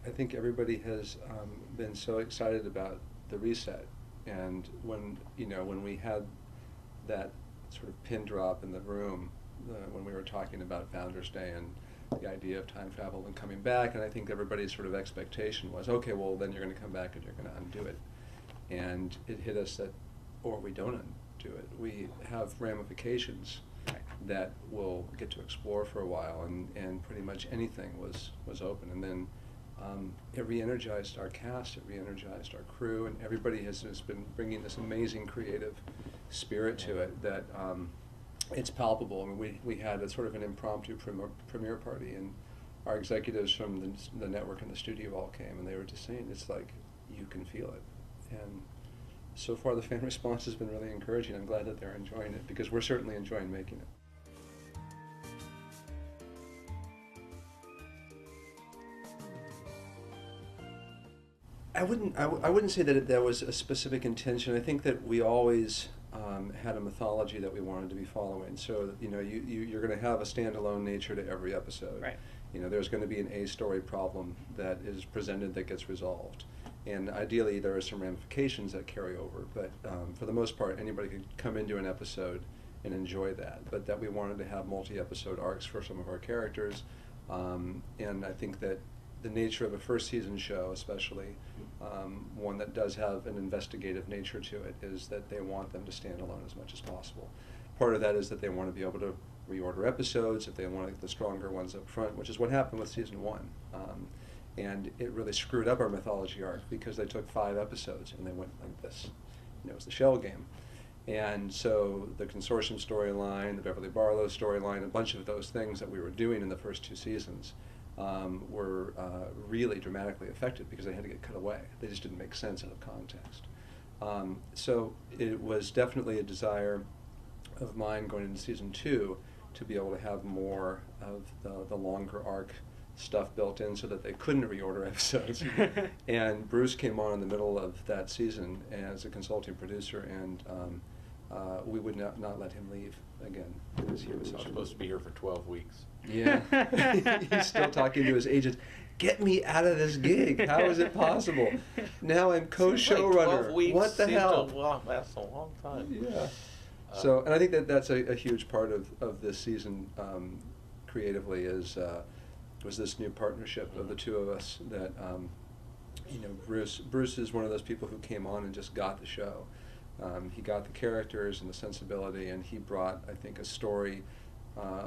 I think everybody has been so excited about the reset, and when we had that sort of pin drop in the room when we were talking about Founders Day and the idea of time travel and coming back, and I think everybody's sort of expectation was, okay, well then you're going to come back and you're going to undo it, and it hit us that, or we don't undo it. We have ramifications that we'll get to explore for a while, and pretty much anything was open, and then it re-energized our cast, it re-energized our crew, and everybody has just been bringing this amazing creative spirit to it that it's palpable. I mean, we had a sort of an impromptu premiere party, and our executives from the network and the studio all came, and they were just saying, it's like, you can feel it. And so far the fan response has been really encouraging. I'm glad that they're enjoying it, because we're certainly enjoying making it. I wouldn't say that there was a specific intention. I think that we always had a mythology that we wanted to be following. So you're going to have a standalone nature to every episode. Right. There's going to be an A-story problem that is presented that gets resolved, and ideally there are some ramifications that carry over. But for the most part, anybody could come into an episode and enjoy that. But that we wanted to have multi-episode arcs for some of our characters, and I think that the nature of a first season show, especially one that does have an investigative nature to it, is that they want them to stand alone as much as possible. Part of that is that they want to be able to reorder episodes if they want to get the stronger ones up front, which is what happened with season 1. And it really screwed up our mythology arc, because they took 5 episodes and they went like this. It was the shell game. And so the consortium storyline, the Beverly Barlow storyline, a bunch of those things that we were doing in the first 2 seasons were really dramatically affected, because they had to get cut away. They just didn't make sense out of context. So it was definitely a desire of mine going into season 2 to be able to have more of the longer arc stuff built in, so that they couldn't reorder episodes. And Bruce came on in the middle of that season as a consulting producer, and we would not let him leave again, because he was supposed to be here for 12 weeks. Yeah. He's still talking to his agents. Get me out of this gig. How is it possible? Now I'm co-showrunner. Like what the hell? That's a long time. Yeah. So, and I think that that's a huge part of this season creatively was this new partnership of the two of us. That Bruce is one of those people who came on and just got the show. He got the characters and the sensibility, and he brought, I think, a story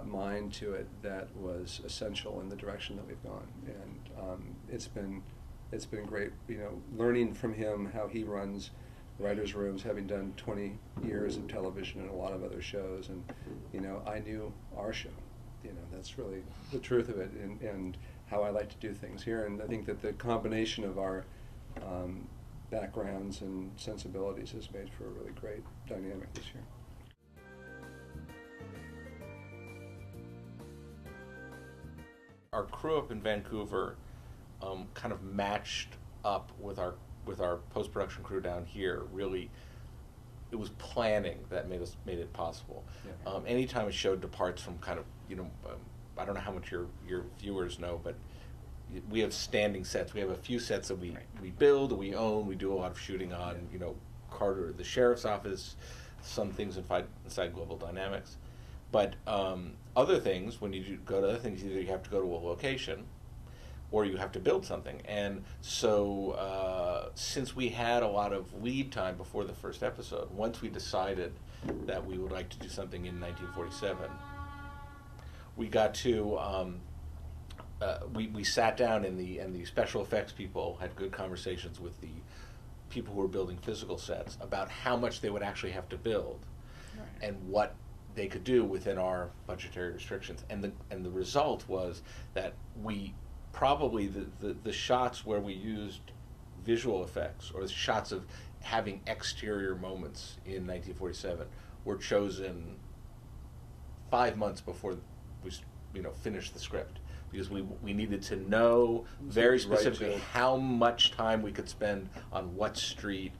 mind to it that was essential in the direction that we've gone. And it's been great, learning from him how he runs writers' rooms, having done 20 years of television and a lot of other shows. And I knew our show. That's really the truth of it, and how I like to do things here. And I think that the combination of our backgrounds and sensibilities has made for a really great dynamic this year. Our crew up in Vancouver kind of matched up with our post-production crew down here. Really, it was planning that made it possible. Yeah. Anytime a show departs from kind of I don't know how much your viewers know, but we have standing sets. We have a few sets that we build, we own, we do a lot of shooting on, Carter, the sheriff's office, some things inside Global Dynamics. But other things, when you go to other things, either you have to go to a location or you have to build something. And so since we had a lot of lead time before the first episode, once we decided that we would like to do something in 1947, we got to we sat down, and the special effects people had good conversations with the people who were building physical sets about how much they would actually have to build, and what they could do within our budgetary restrictions. And the result was that we probably the shots where we used visual effects, or the shots of having exterior moments in 1947, were chosen 5 months before we finished the script, because we needed to know very specifically how much time we could spend on what street,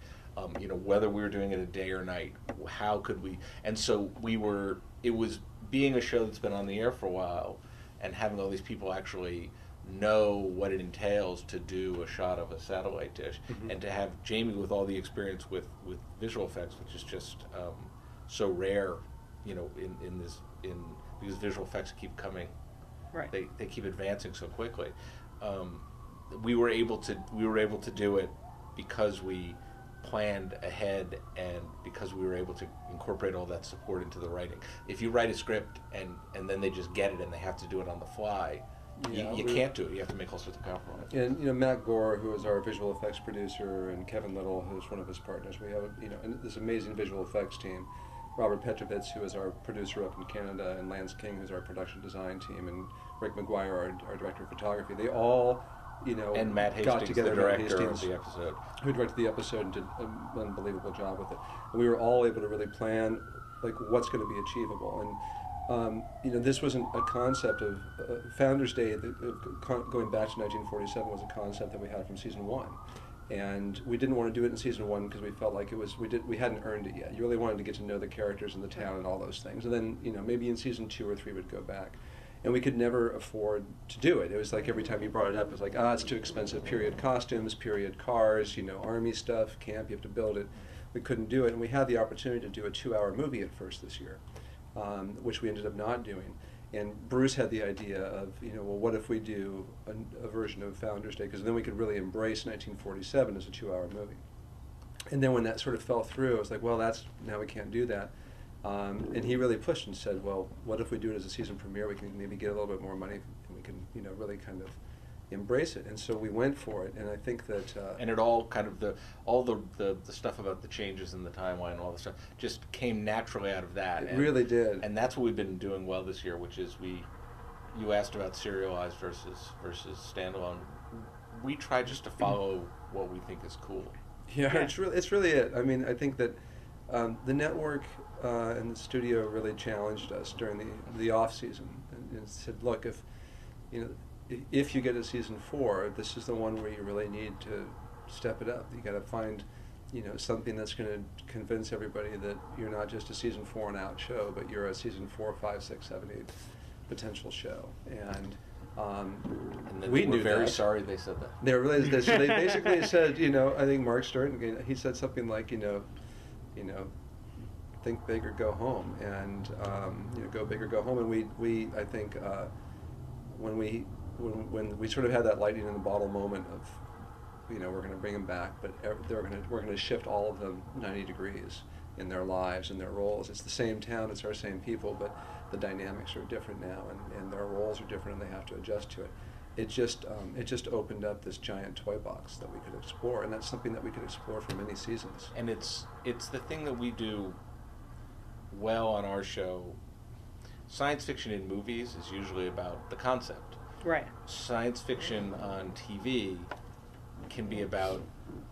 whether we were doing it a day or night, how could we, and so it was being a show that's been on the air for a while, and having all these people actually know what it entails to do a shot of a satellite dish, and to have Jaime with all the experience with visual effects, which is just so rare, in this because visual effects keep coming, Right. they keep advancing so quickly. We were able to do it because we planned ahead and because we were able to incorporate all that support into the writing. If you write a script and then they just get it and they have to do it on the fly, you can't do it. You have to make all sorts of compromises. And Matt Gore, who is our visual effects producer, and Kevin Little, who's one of his partners, we have this amazing visual effects team. Robert Petrovitz, who is our producer up in Canada, and Lance King, who's our production design team, and Rick McGuire, our director of photography. They all, and Matt Hastings, got together. the director of the episode, who directed the episode and did an unbelievable job with it. And we were all able to really plan what's going to be achievable. And this wasn't a concept of Founders Day. Going back to 1947 was a concept that we had from season 1. And we didn't want to do it in season 1 because we felt like we hadn't earned it yet. You really wanted to get to know the characters and the town and all those things. And then maybe in season 2 or 3 we'd go back. And we could never afford to do it. It was like every time you brought it up, it was like, it's too expensive. Period costumes, period cars, army stuff, camp, you have to build it. We couldn't do it. And we had the opportunity to do a 2-hour movie at first this year, which we ended up not doing. And Bruce had the idea of, what if we do a version of Founders Day? Because then we could really embrace 1947 as a 2-hour movie. And then when that sort of fell through, I was like, well, now we can't do that. And he really pushed and said, well, what if we do it as a season premiere? We can maybe get a little bit more money, and we can, really kind of embrace it. And so we went for it. And I think that and it all kind of all the stuff about the changes in the timeline and all the stuff just came naturally out of that. It really did. And that's what we've been doing well this year, which is you asked about serialized versus standalone. We try just to follow what we think is cool. Yeah, it's really it. I mean, I think that the network and the studio really challenged us during the off season and said, look, if you get a season 4, this is the one where you really need to step it up. You got to find, something that's going to convince everybody that you're not just a season 4 and out show, but you're a season 4, 5, 6, 7, 8 potential show. And we knew very that. Sorry they said that. They really did. So they basically said, I think Mark Stern, he said something like, think big or go home, and go big or go home. And we I think when we sort of had that lightning in the bottle moment of, we're going to bring them back, but we're going to shift all of them 90 degrees in their lives and their roles. It's the same town, it's our same people, but the dynamics are different now, and their roles are different, and they have to adjust to it. It just opened up this giant toy box that we could explore, and that's something that we could explore for many seasons. And it's the thing that we do well on our show. Science fiction in movies is usually about the concept. Right. Science fiction on TV can be about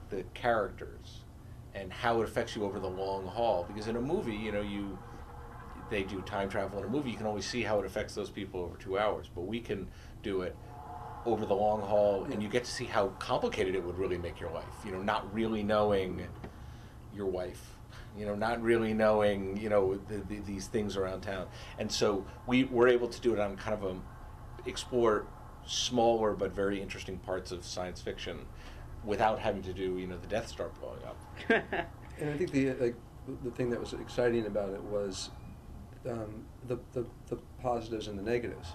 the characters and how it affects you over the long haul. Because in a movie, they do time travel in a movie. You can always see how it affects those people over 2 hours. But we can do it over the long haul, and you get to see how complicated it would really make your life. Not really knowing your wife. Not really knowing, these things around town. And so we were able to do it on kind of explore smaller but very interesting parts of science fiction without having to do, the Death Star blowing up. And I think the thing that was exciting about it was the positives and the negatives.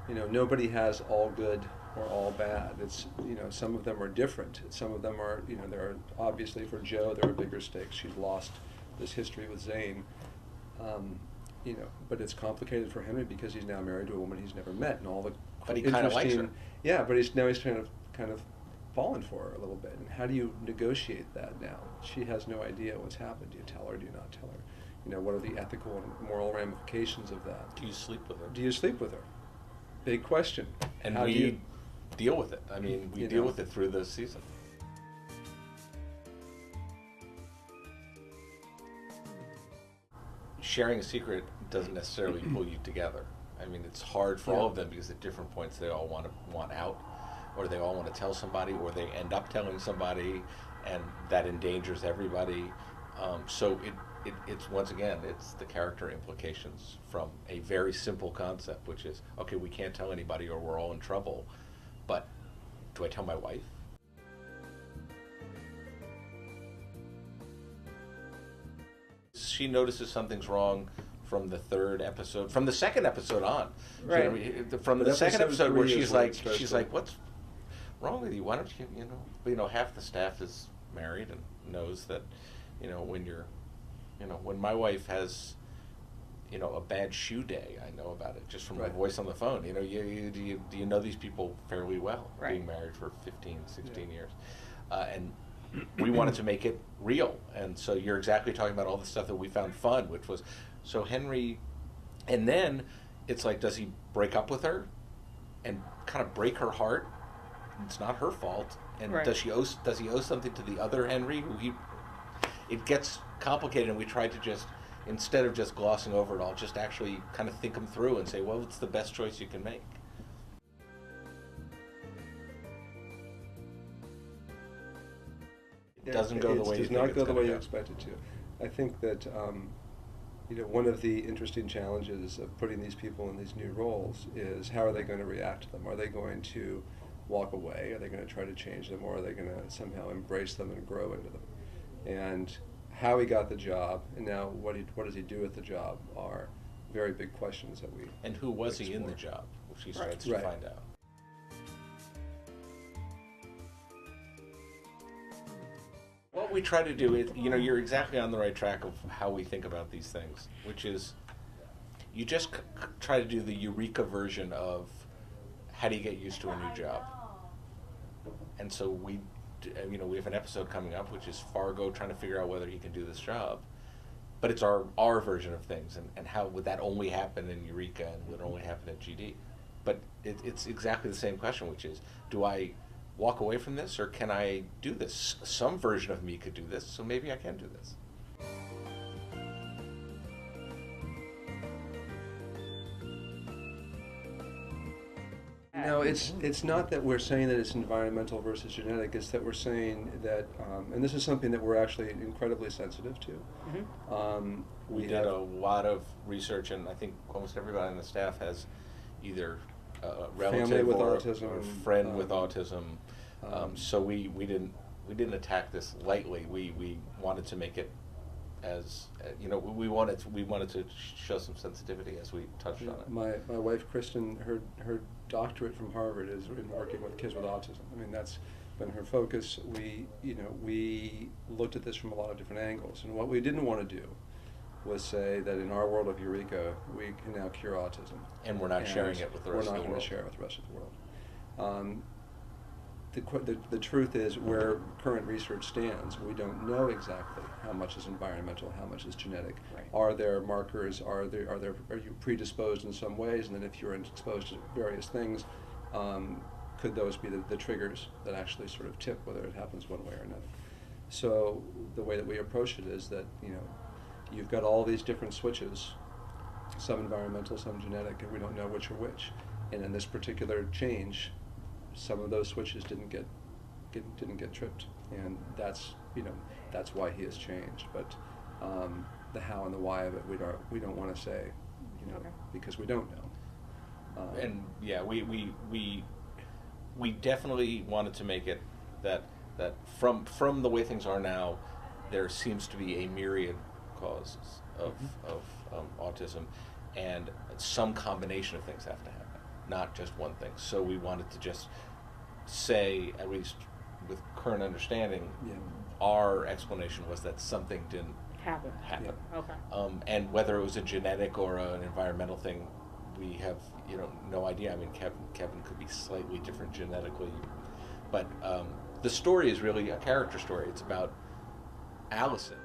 Nobody has all good or all bad. It's, some of them are different. Some of them are, there are, obviously for Jo, there are bigger stakes. She's lost this history with Zane. But it's complicated for Henry because he's now married to a woman he's never met, and all the but he kind of likes her. Yeah, but he's kind of fallen for her a little bit. And how do you negotiate that now? She has no idea what's happened. Do you tell her? Do you not tell her? What are the ethical and moral ramifications of that? Do you sleep with her? Do you sleep with her? Big question. And how do you deal with it? I mean, we deal with it through the season. Sharing a secret doesn't necessarily pull you together. I mean, it's hard for all of them because at different points they all want out, or they all want to tell somebody, or they end up telling somebody, and that endangers everybody. So it's once again, it's the character implications from a very simple concept, which is, okay, we can't tell anybody or we're all in trouble, do I tell my wife? She notices something's wrong from the third episode, from the second episode on. Right. So, I mean, from But the second episode episode where 3 is she's when like, it starts to- what's wrong with you? Why don't you, half the staff is married and knows that, when you're, when my wife has, a bad shoe day, I know about it just from Right. her voice on the phone. Do you know these people fairly well, Right. being married for 15, 16 years. And we wanted to make it real. And so you're exactly talking about all the stuff that we found fun, which was, so Henry, and then it's like, does he break up with her and kind of break her heart? It's not her fault. And Right. does he owe something to the other Henry? It gets complicated, and we tried to just, instead of just glossing over it all, just actually kind of think them through and say, well, it's the best choice you can make. It doesn't go the way you It think does not it's go the gonna way you go. expect it to. I think that one of the interesting challenges of putting these people in these new roles is how are they going to react to them? Are they going to walk away? Are they going to try to change them, or are they going to somehow embrace them and grow into them? And how he got the job, and now what does he do with the job, are very big questions that we And who was he in the explore. job, which he starts Right. to find out. What we try to do is, you're exactly on the right track of how we think about these things, which is you just try to do the Eureka version of how do you get used to a new job. And so we have an episode coming up, which is Fargo trying to figure out whether he can do this job. But it's our version of things, and how would that only happen in Eureka and would only happen at GD. But it's exactly the same question, which is, do I walk away from this, or can I do this? Some version of me could do this, so maybe I can do this. No, it's not that we're saying that it's environmental versus genetic. It's that we're saying that, and this is something that we're actually incredibly sensitive to. Mm-hmm. We did a lot of research, and I think almost everybody on the staff has either a relative Family with or autism, a friend with autism. So we didn't attack this lightly. We wanted to make it as we wanted to show some sensitivity as we touched on it. My wife Kristen, her doctorate from Harvard is in working with kids with autism. I mean, that's been her focus. We looked at this from a lot of different angles, and what we didn't want to do was say that in our world of Eureka we can now cure autism, And we're not sharing it with the rest of the We're not going world. to share it with the rest of the world. The truth is, where current research stands, we don't know exactly how much is environmental, how much is genetic. Right. Are there markers? Are you predisposed in some ways? And then if you're exposed to various things, could those be the triggers that actually sort of tip whether it happens one way or another? So the way that we approach it is that you've got all these different switches, some environmental, some genetic, and we don't know which are which. And in this particular change, some of those switches didn't get tripped, and that's why he has changed. But the how and the why of it, we don't want to say, Okay. because we don't know. And yeah, we definitely wanted to make it that from the way things are now, there seems to be a myriad causes of autism, and some combination of things have to happen, not just one thing. So we wanted to just say, at least with current understanding, Yeah. our explanation was that something didn't Happen. happen. Okay. And whether it was a genetic or an environmental thing, we have no idea. I mean, Kevin could be slightly different genetically, but the story is really a character story. It's about Allison.